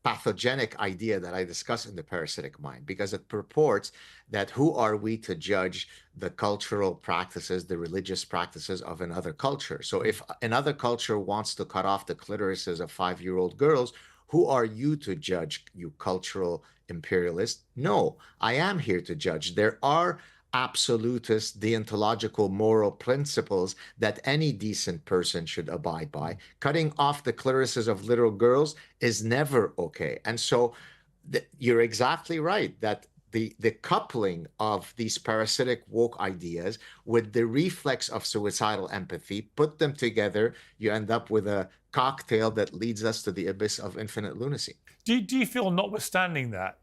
pathogenic idea that I discuss in the parasitic mind, because it purports that who are we to judge the cultural practices, the religious practices of another culture? So if another culture wants to cut off the clitorises of 5-year-old girls, who are you to judge, you cultural imperialist? No, I am here to judge. There are absolutist deontological moral principles that any decent person should abide by. Cutting off the clitorises of little girls is never okay. And so you're exactly right that the coupling of these parasitic woke ideas with the reflex of suicidal empathy, put them together, you end up with a cocktail that leads us to the abyss of infinite lunacy. Do you feel, notwithstanding that,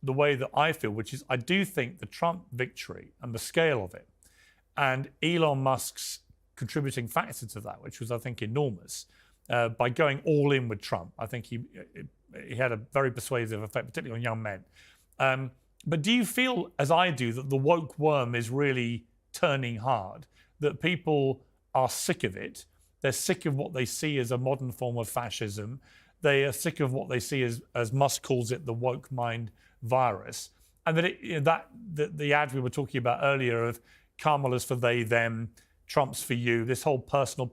the way that I feel, which is I do think the Trump victory and the scale of it, and Elon Musk's contributing factor to that, which was, I think, enormous, by going all in with Trump. I think he had a very persuasive effect, particularly on young men. But do you feel, as I do, that the woke worm is really turning hard, that people are sick of it? They're sick of what they see as a modern form of fascism. They are sick of what they see as Musk calls it, the woke mind virus. And that the ad we were talking about earlier of Kamala's for they, them, Trump's for you, this whole personal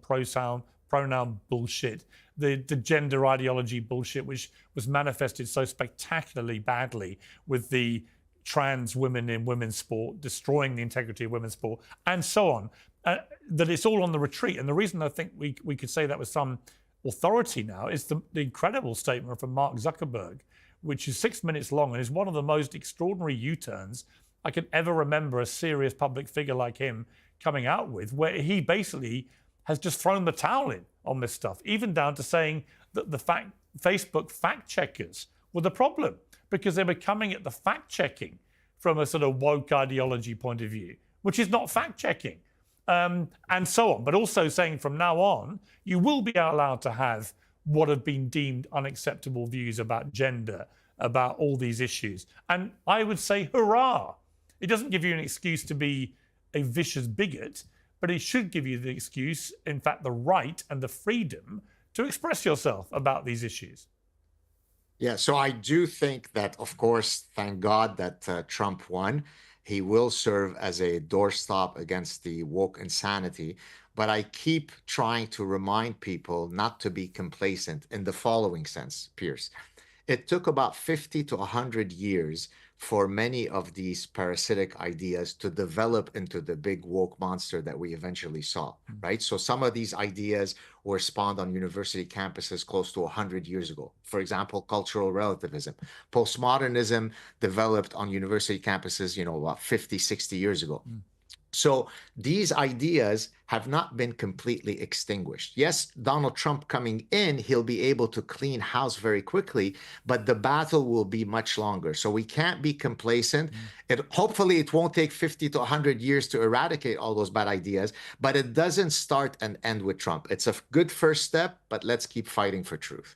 pronoun bullshit, the gender ideology bullshit, which was manifested so spectacularly badly with the trans women in women's sport, destroying the integrity of women's sport, and so on, that it's all on the retreat. And the reason I think we could say that with some authority now is the incredible statement from Mark Zuckerberg, which is 6 minutes long and is one of the most extraordinary U-turns I can ever remember a serious public figure like him coming out with, where he basically has just thrown the towel in on this stuff, even down to saying that Facebook fact checkers were the problem because they were coming at the fact checking from a sort of woke ideology point of view, which is not fact checking, and so on. But also saying from now on, you will be allowed to have what have been deemed unacceptable views about gender, about all these issues. And I would say, hurrah! It doesn't give you an excuse to be a vicious bigot, but it should give you the excuse, in fact, the right and the freedom to express yourself about these issues. Yeah, so I do think that, of course, thank God that Trump won. He will serve as a doorstop against the woke insanity. But I keep trying to remind people not to be complacent in the following sense, Pierce. It took about 50 to 100 years for many of these parasitic ideas to develop into the big woke monster that we eventually saw, right? So some of these ideas were spawned on university campuses close to 100 years ago. For example, cultural relativism. Postmodernism developed on university campuses, about 50, 60 years ago. So these ideas have not been completely extinguished. Yes, Donald Trump coming in, he'll be able to clean house very quickly, but the battle will be much longer. So we can't be complacent. Hopefully it won't take 50 to 100 years to eradicate all those bad ideas, but it doesn't start and end with Trump. It's a good first step, but let's keep fighting for truth.